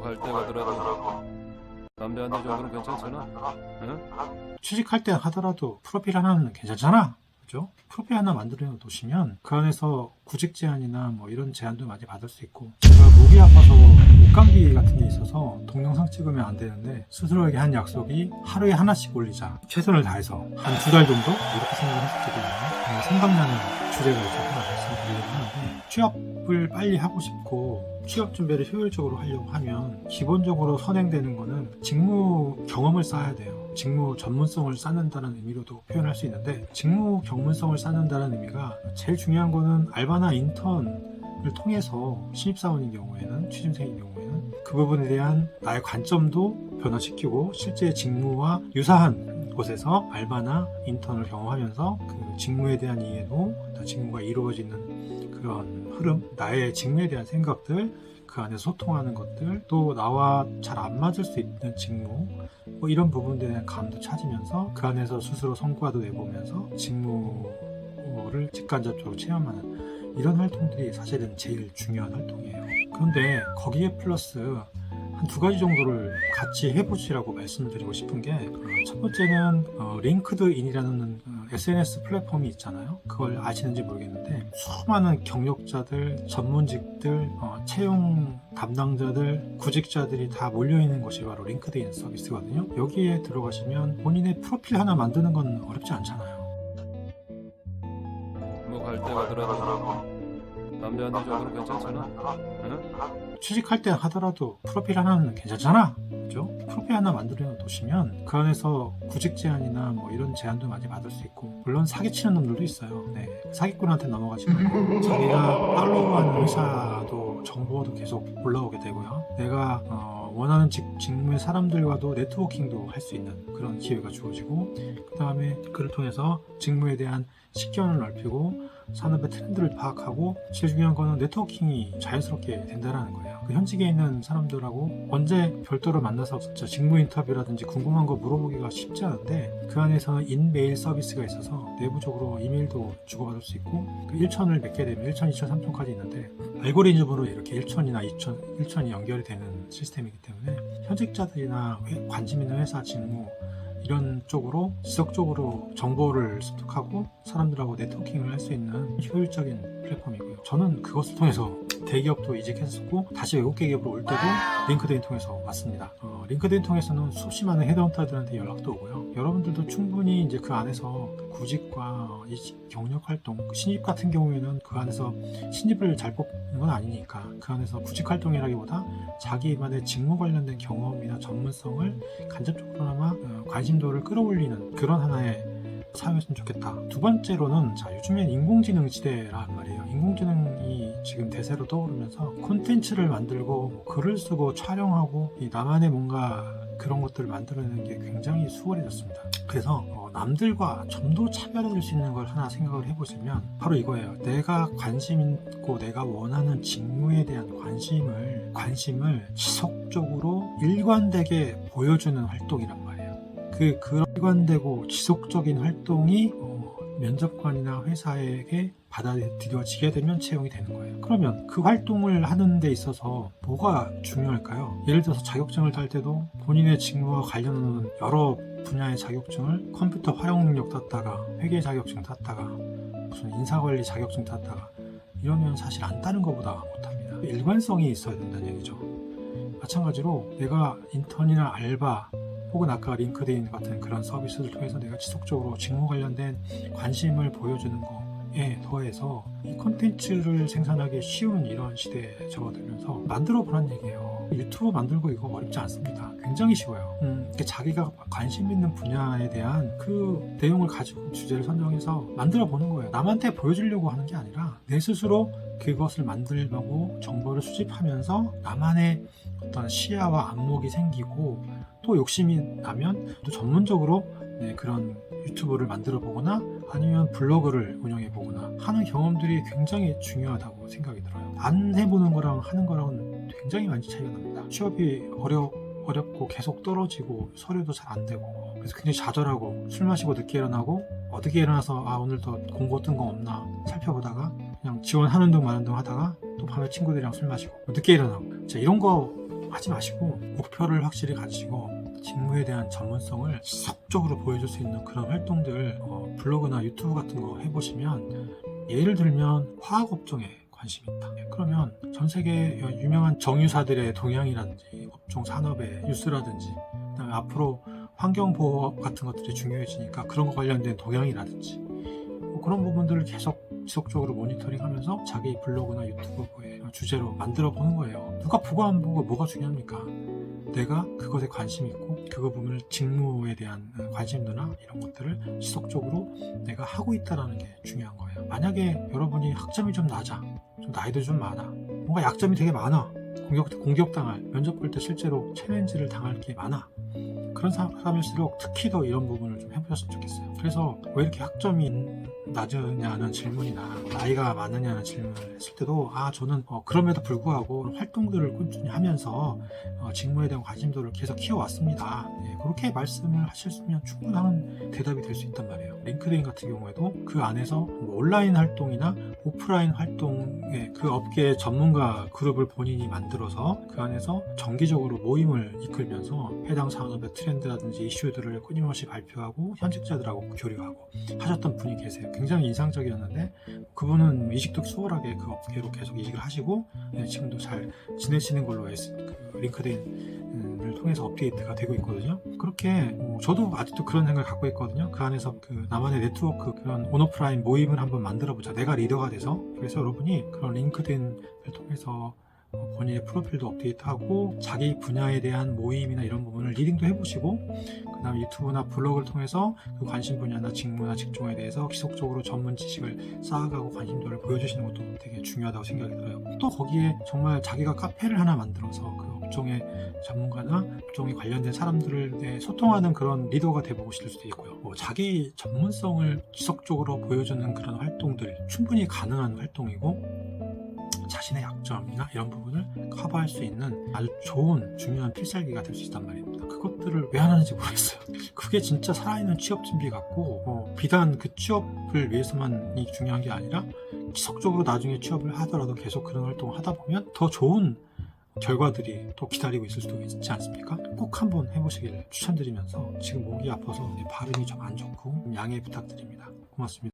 갈 때 가더라도 담배 한 대 정도는 괜찮잖아. 응? 취직할 때 하더라도 프로필 하나는 괜찮잖아. 그죠? 프로필 하나 만들어 놓으시면 그 안에서 구직 제한이나 뭐 이런 제한도 많이 받을 수 있고, 제가 목이 아파서 목감기 같은 게 있어서 동영상 찍으면 안 되는데 스스로에게 한 약속이 하루에 하나씩 올리자, 최선을 다해서 한 2달 정도 이렇게 생각을 했었거든요. 생각나는 주제가 있어서 하나 말씀드리려고 하는데, 취업을 빨리 하고 싶고 취업 준비를 효율적으로 하려고 하면 기본적으로 선행되는 거는 직무 경험을 쌓아야 돼요. 직무 전문성을 쌓는다는 의미로도 표현할 수 있는데, 직무 전문성을 쌓는다는 의미가 제일 중요한 거는 알바나 인턴을 통해서 신입사원인 경우에는, 취준생인 경우에는 그 부분에 대한 나의 관점도 변화시키고 실제 직무와 유사한 곳에서 알바나 인턴을 경험하면서 그 직무에 대한 이해도, 직무가 이루어지는 그런 흐름, 나의 직무에 대한 생각들, 그 안에서 소통하는 것들, 또 나와 잘 안 맞을 수 있는 직무, 뭐 이런 부분들에 대한 감도 찾으면서 그 안에서 스스로 성과도 내보면서 직무를 직간접적으로 체험하는 이런 활동들이 사실은 제일 중요한 활동이에요. 그런데 거기에 플러스 한 2가지 정도를 같이 해보시라고 말씀드리고 싶은 게, 첫 번째는 링크드인이라는 SNS 플랫폼이 있잖아요. 그걸 아시는지 모르겠는데 수많은 경력자들, 전문직들, 채용 담당자들, 구직자들이 다 몰려있는 곳이 바로 링크드인 서비스거든요. 여기에 들어가시면 본인의 프로필 하나 만드는 건 어렵지 않잖아요. 뭐 갈 때 가더라도 담배 한 대 정도는 괜찮잖아. 응? 취직할 때 하더라도 프로필 하나는 괜찮잖아. 그죠? 프로필 하나 만들어 놓으시면 그 안에서 구직 제한이나 뭐 이런 제한도 많이 받을 수 있고, 물론 사기치는 놈들도 있어요. 네. 사기꾼한테 넘어가시면 자기가 팔로우하는 회사도 정보도 계속 올라오게 되고요. 내가 원하는 직무의 사람들과도 네트워킹도 할 수 있는 그런 기회가 주어지고, 그 다음에 그를 통해서 직무에 대한 식견을 넓히고 산업의 트렌드를 파악하고, 제일 중요한 거는 네트워킹이 자연스럽게 된다는 거예요. 그 현직에 있는 사람들하고 언제 별도로 만나서 진짜 직무 인터뷰라든지 궁금한 거 물어보기가 쉽지 않은데, 그 안에서는 인메일 서비스가 있어서 내부적으로 이메일도 주고받을 수 있고, 그 1천을 맺게 되면 1천, 2천, 3천까지 있는데 알고리즘으로 이렇게 1천이나 2천, 1천이 연결이 되는 시스템이기 때문에 현직자들이나 관심 있는 회사 직무 이런 쪽으로 지속적으로 정보를 습득하고 사람들하고 네트워킹을 할 수 있는 효율적인 플랫폼이고요. 저는 그것을 통해서 대기업도 이직했었고 다시 외국 기업으로 올 때도 링크드인 통해서 왔습니다. 링크드인 통해서는 수십 많은 헤드헌터들한테 연락도 오고요. 여러분들도 충분히 이제 그 안에서 구직과 경력 활동, 신입 같은 경우에는 그 안에서 신입을 잘 뽑는 건 아니니까 그 안에서 구직 활동이라기보다 자기만의 직무 관련된 경험이나 전문성을 간접적으로나마 관심도를 끌어올리는 그런 하나의 사용했으면 좋겠다. 두 번째로는, 요즘엔 인공지능 시대란 말이에요. 인공지능이 지금 대세로 떠오르면서 콘텐츠를 만들고 뭐 글을 쓰고 촬영하고 나만의 뭔가 그런 것들을 만들어내는 게 굉장히 수월해졌습니다. 그래서 남들과 좀 더 차별화될 수 있는 걸 하나 생각을 해보시면 바로 이거예요. 내가 관심 있고 내가 원하는 직무에 대한 관심을 지속적으로 일관되게 보여주는 활동이란 말이에요. 그런 일관되고 지속적인 활동이 면접관이나 회사에게 받아들여지게 되면 채용이 되는 거예요. 그러면 그 활동을 하는 데 있어서 뭐가 중요할까요? 예를 들어서 자격증을 딸 때도 본인의 직무와 관련하는 여러 분야의 자격증을 컴퓨터 활용 능력 땄다가 회계 자격증 땄다가 무슨 인사관리 자격증 땄다가 이러면 사실 안 따는 것보다 못합니다. 일관성이 있어야 된다는 얘기죠. 마찬가지로 내가 인턴이나 알바 혹은 아까 링크드인 같은 그런 서비스를 통해서 내가 지속적으로 직무 관련된 관심을 보여주는 거에 더해서 이 콘텐츠를 생산하기 쉬운 이런 시대에 접어들면서 만들어 보란 얘기예요. 유튜브 만들고 이거 어렵지 않습니다. 굉장히 쉬워요. 자기가 관심 있는 분야에 대한 그 내용을 가지고 주제를 선정해서 만들어 보는 거예요. 남한테 보여주려고 하는 게 아니라 내 스스로 그것을 만들고 정보를 수집하면서 나만의 어떤 시야와 안목이 생기고, 또 욕심이 나면 또 전문적으로 그런 유튜브를 만들어 보거나 아니면 블로그를 운영해 보거나 하는 경험들이 굉장히 중요하다고 생각이 들어요. 안 해보는 거랑 하는 거랑은 굉장히 많이 차이가 납니다. 취업이 어렵고 계속 떨어지고 서류도 잘 안 되고 그래서 굉장히 좌절하고 술 마시고 늦게 일어나고 어떻게 일어나서 오늘 더 공고 뜬 거 없나 살펴보다가 그냥 지원하는 둥 마는 둥 하다가 또 밤에 친구들이랑 술 마시고 늦게 일어나고 이런 거 하지 마시고 목표를 확실히 가지시고 직무에 대한 전문성을 지속적으로 보여줄 수 있는 그런 활동들 블로그나 유튜브 같은 거 해보시면, 예를 들면 화학업종에 관심이 있다. 그러면 전 세계 유명한 정유사들의 동향이라든지 업종 산업의 뉴스라든지, 그다음에 앞으로 환경보호 같은 것들이 중요해지니까 그런 거 관련된 동향이라든지 그런 부분들을 계속 지속적으로 모니터링하면서 자기 블로그나 유튜브의 주제로 만들어 보는 거예요. 누가 보고 안 보고 뭐가 중요합니까? 내가 그것에 관심이 있고 그 부분을 직무에 대한 관심도나 이런 것들을 지속적으로 내가 하고 있다는 게 중요한 거예요. 만약에 여러분이 학점이 좀 낮아, 좀 나이도 좀 많아, 뭔가 약점이 되게 많아, 공격당할, 면접 볼 때 실제로 챌린지를 당할 게 많아, 그런 사람일수록 특히 더 이런 부분을 좀 해보셨으면 좋겠어요. 그래서 왜 이렇게 학점이 낮으냐는 질문이나 나이가 많으냐는 질문을 했을 때도 저는 그럼에도 불구하고 활동들을 꾸준히 하면서 직무에 대한 관심도를 계속 키워왔습니다. 그렇게 말씀을 하셨으면 충분한 대답이 될 수 있단 말이에요. 링크드인 같은 경우에도 그 안에서 온라인 활동이나 오프라인 활동의 그 업계의 전문가 그룹을 본인이 만들어서 그 안에서 정기적으로 모임을 이끌면서 해당 산업의 트렌드라든지 이슈들을 끊임없이 발표하고 현직자들하고 교류하고 하셨던 분이 계세요. 굉장히 인상적이었는데 그분은 이직도 수월하게 그 업계로 계속 이직을 하시고 지금도 잘 지내시는 걸로 링크드인을 통해서 업데이트가 되고 있거든요. 그렇게 저도 아직도 그런 생각을 갖고 있거든요. 그 안에서 그 나만의 네트워크, 그런 온오프라인 모임을 한번 만들어보자. 내가 리더가 돼서. 그래서 여러분이 그런 링크드인을 통해서 본인의 프로필도 업데이트하고 자기 분야에 대한 모임이나 이런 부분을 리딩도 해보시고, 그 다음에 유튜브나 블로그를 통해서 그 관심 분야나 직무나 직종에 대해서 지속적으로 전문 지식을 쌓아가고 관심도를 보여주시는 것도 되게 중요하다고 생각이 들어요. 또 거기에 정말 자기가 카페를 하나 만들어서 그 업종의 전문가나 업종에 관련된 사람들에 소통하는 그런 리더가 돼보고 싶을 수도 있고요. 자기 전문성을 지속적으로 보여주는 그런 활동들 충분히 가능한 활동이고, 자신의 약점이나 이런 부분을 커버할 수 있는 아주 좋은 중요한 필살기가 될 수 있단 말입니다. 그것들을 왜 안 하는지 모르겠어요. 그게 진짜 살아있는 취업 준비 같고, 비단 그 취업을 위해서만이 중요한 게 아니라 지속적으로 나중에 취업을 하더라도 계속 그런 활동을 하다 보면 더 좋은 결과들이 또 기다리고 있을 수도 있지 않습니까? 꼭 한번 해보시길 추천드리면서, 지금 목이 아파서 발음이 좀 안 좋고 양해 부탁드립니다. 고맙습니다.